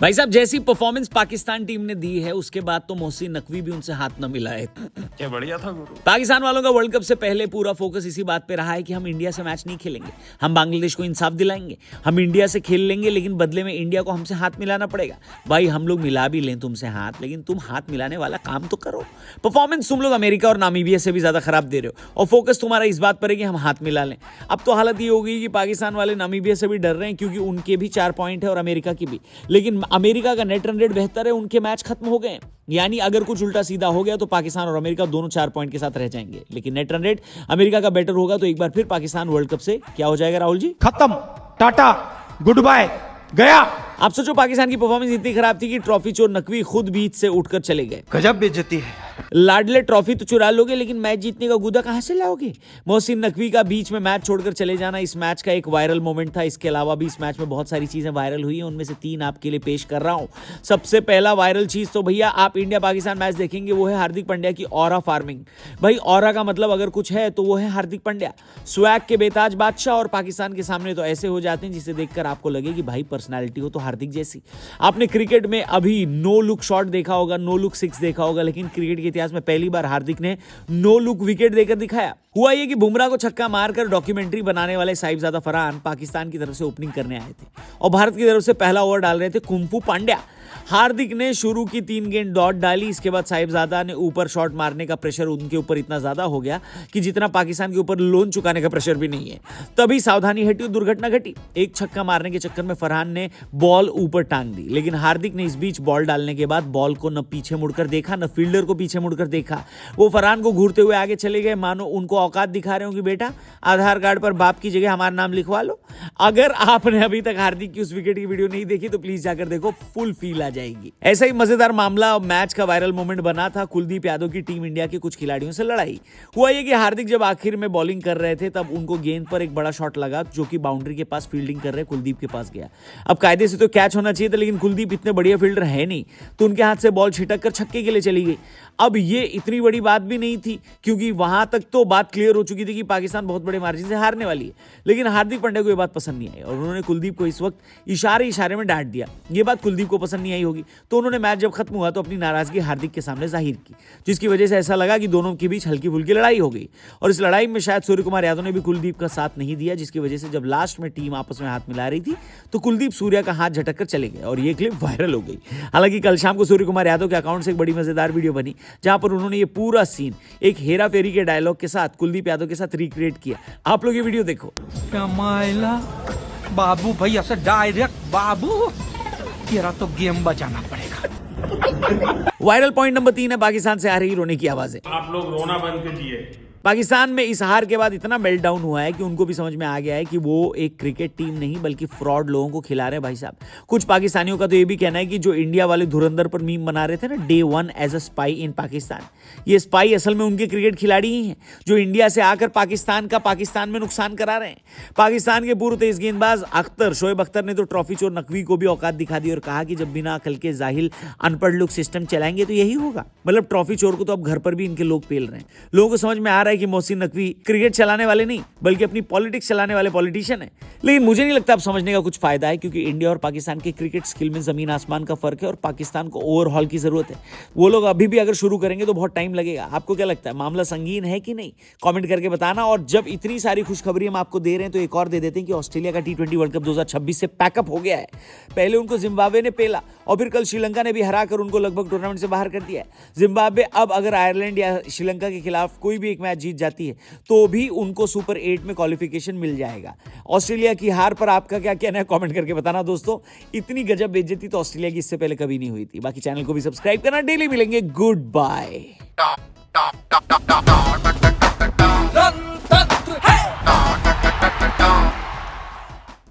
भाई साहब जैसी परफॉर्मेंस पाकिस्तान टीम ने दी है उसके बाद तो मोहसिन नकवी भी उनसे हाथ न मिलाए। क्या बढ़िया था गुरु। पाकिस्तान वालों का वर्ल्ड कप से पहले पूरा फोकस इसी बात पे रहा है कि हम इंडिया से मैच नहीं खेलेंगे, हम बांग्लादेश को इंसाफ दिलाएंगे, हम इंडिया से खेल लेंगे लेकिन बदले में इंडिया को हमसे हाथ मिलाना पड़ेगा। भाई हम लोग मिला भी लें तुमसे हाथ, लेकिन तुम हाथ मिलाने वाला काम तो करो। परफॉर्मेंस तुम लोग अमेरिका और नामीबिया से भी ज्यादा खराब दे रहे हो और फोकस तुम्हारा इस बात पर है कि हम हाथ मिला लें। अब तो हालत ये हो गई कि पाकिस्तान वाले नामीबिया से भी डर रहे हैं क्योंकि उनके भी 4 पॉइंट है और अमेरिका की भी, लेकिन अमेरिका का नेट रन रेट बेहतर है, उनके मैच खत्म हो गए। यानी अगर कुछ उल्टा सीधा हो गया तो पाकिस्तान और अमेरिका दोनों 4 पॉइंट के साथ रह जाएंगे, लेकिन नेट रन रेट अमेरिका का बेटर होगा तो एक बार फिर पाकिस्तान वर्ल्ड कप से क्या हो जाएगा राहुल जी? खत्म, टाटा, गुड बाय, गया। आप सोचो पाकिस्तान की परफॉर्मेंस इतनी खराब थी कि ट्रॉफी चोर नकवी खुद बीच से उठकर चले गए। गजब बेइज्जती है। लाडले ट्रॉफी तो चुरा लोगे लेकिन मैच जीतने का गुदा कहां से लाओगे? मोहसिन नकवी का बीच में मैच छोड़कर चले जाना इस मैच का एक वायरल मोमेंट था। इसके अलावा भी इस मैच में बहुत सारी चीजें वायरल हुई हैं, उनमें से 3 आपके लिए पेश कर रहा हूं। सबसे पहला वायरल चीज तो भैया आप इंडिया पाकिस्तान मैच देखेंगे वो है हार्दिक पांड्या की ऑरा फार्मिंग। भाई ऑरा का मतलब अगर कुछ है तो वो है हार्दिक पांड्या। स्वैग के बेताज बादशाह और पाकिस्तान के सामने तो ऐसे हो जाते हैं जिसे देखकर आपको लगे कि भाई पर्सनैलिटी हो तो हार्दिक जैसी। आपने क्रिकेट में अभी नो लुक शॉट देखा होगा, नो लुक 6 देखा होगा, लेकिन क्रिकेट के इतिहास में पहली बार हार्दिक ने नो लुक विकेट देकर दिखाया। हुआ ये कि बुमराह को छक्का मारकर डॉक्यूमेंट्री बनाने वाले साहिबजादा फरहान पाकिस्तान की तरफ से ओपनिंग करने आए थे और भारत की तरफ से पहला ओवर डाल रहे थे कुंफू पांड्या। हार्दिक ने शुरू की 3 गेंद डॉट डाली, इसके बाद साहिबजादा ने ऊपर शॉट मारने का प्रेशर उनके ऊपर इतना ज्यादा हो गया कि जितना पाकिस्तान के ऊपर लोन चुकाने का प्रेशर भी नहीं है। तभी सावधानी हटी और दुर्घटना घटी। एक छक्का मारने के चक्कर में फरहान ने बॉल ऊपर टांग दी, लेकिन हार्दिक ने इस बीच बॉल डालने के बाद बॉल को न पीछे मुड़कर देखा न फील्डर को पीछे मुड़कर देखा। वो फरहान को घूरते हुए आगे चले गए, मानो उनको औकात दिखा रहे हो कि बेटा आधार कार्ड पर बाप की जगह हमारा नाम लिखवा लो। अगर आपने अभी तक हार्दिक की उस विकेट की वीडियो नहीं देखी तो प्लीज जाकर देखो, फुल फील आ जाएगी। ऐसा ही मजेदार मामला मैच का वायरल मोमेंट बना था कुलदीप यादव की टीम इंडिया के कुछ खिलाड़ियों से लड़ाई। हुआ ये कि हार्दिक जब आखिर में बॉलिंग कर रहे थे तब उनको गेंद पर एक बड़ा शॉट लगा जो कि बाउंड्री के पास फील्डिंग कर रहे कुलदीप के पास गया। अब कायदे से तो कैच होना चाहिए था, लेकिन कुलदीप इतने बढ़िया फील्डर है नहीं तो उनके हाथ से बॉल छिटक कर छक्के के लिए चली गई। अब ये इतनी बड़ी बात भी नहीं थी क्योंकि वहां तक तो बात क्लियर हो चुकी थी कि पाकिस्तान बहुत बड़े मार्जिन से हारने वाली है, लेकिन हार्दिक पांड्या को यह बात पसंद नहीं आई और उन्होंने कुलदीप को इस वक्त इशारे में डांट दिया। ये बात कुलदीप को पसंद नहीं आई होगी तो उन्होंने मैच जब खत्म हुआ तो अपनी नाराजगी हार्दिक के सामने जाहिर की, जिसकी वजह से ऐसा लगा कि दोनों के बीच हल्की फुल्की लड़ाई हो गई और इस लड़ाई में शायद सूर्य कुमार यादव ने भी कुलदीप का साथ नहीं दिया, जिसकी वजह से जब लास्ट में टीम आपस में हाथ मिला रही थी तो कुलदीप सूर्या का हाथ झटक कर चले गए और ये क्लिप वायरल हो गई। हालांकि कल शाम को सूर्य कुमार यादव के अकाउंट से एक बड़ी मजेदार वीडियो बनी जहां पर उन्होंने ये पूरा सीन एक हेरा फेरी के डायलॉग के साथ कुलदीप यादव के साथ रिक्रिएट किया। आप लोग ये वीडियो देखो। बाबू भैया से डायरेक्ट बाबू, तेरा तो गेम बचाना पड़ेगा। वायरल पॉइंट नंबर 3 है पाकिस्तान से आ रही रोने की आवाजें। आप लोग रोना बंद कीजिए। पाकिस्तान में इस हार के बाद इतना मेल्ट डाउन हुआ है कि उनको भी समझ में आ गया है कि वो एक क्रिकेट टीम नहीं बल्कि फ्रॉड लोगों को खिला रहे हैं। भाई साहब कुछ पाकिस्तानियों का तो ये भी कहना है कि जो इंडिया वाले धुरंधर पर मीम बना रहे थे ना, डे 1 एज अ स्पाई इन पाकिस्तान, ये स्पाई असल में उनके क्रिकेट खिलाड़ी ही हैं जो इंडिया से आकर पाकिस्तान में नुकसान करा रहे हैं। पाकिस्तान के पूर्व तेज गेंदबाज शोएब अख्तर ने तो ट्रॉफी चोर नकवी को भी औकात दिखा दी और कहा कि जब बिना अकल के जाहिल अनपढ़ लोग सिस्टम चलाएंगे तो यही होगा। मतलब ट्रॉफी चोर को तो अब घर पर भी इनके लोग पेल रहे हैं। लोगों को समझ में आ रहा है कि मोहसिन नकवी क्रिकेट चलाने वाले नहीं बल्कि अपनी पॉलिटिक्स चलाने वाले पॉलिटिशियन है, लेकिन मुझे नहीं लगता अब समझने का कुछ फायदा है क्योंकि इंडिया और पाकिस्तान के क्रिकेट स्किल में जमीन आसमान का फर्क है और पाकिस्तान को ओवरहॉल की जरूरत है। वो लोग अभी भी अगर शुरू करेंगे तो बहुत टाइम लगेगा। आपको क्या लगता है, मामला संगीन है कि नहीं? कमेंट करके बताना। और जब इतनी सारी खुशखबरी हम आपको दे रहे हैं तो एक और दे देते हैं कि ऑस्ट्रेलिया का T20 वर्ल्ड कप 2026 से पैकअप हो गया है। पहले उनको जिम्बाब्वे ने पेला और फिर कल श्रीलंका ने भी हराकर उनको लगभग टूर्नामेंट से बाहर कर दिया है। जिम्बाब्वे अब अगर आयरलैंड या श्रीलंका के खिलाफ कोई भी एक मैच जीत जाती है तो भी उनको सुपर 8 में क्वालिफिकेशन मिल जाएगा। ऑस्ट्रेलिया की हार पर आपका क्या कहना है कमेंट करके बताना दोस्तों। इतनी गजब बेइज्जती तो ऑस्ट्रेलिया की इससे पहले कभी नहीं हुई थी। बाकी चैनल को भी सब्सक्राइब करना। डेली मिलेंगे। Good bye.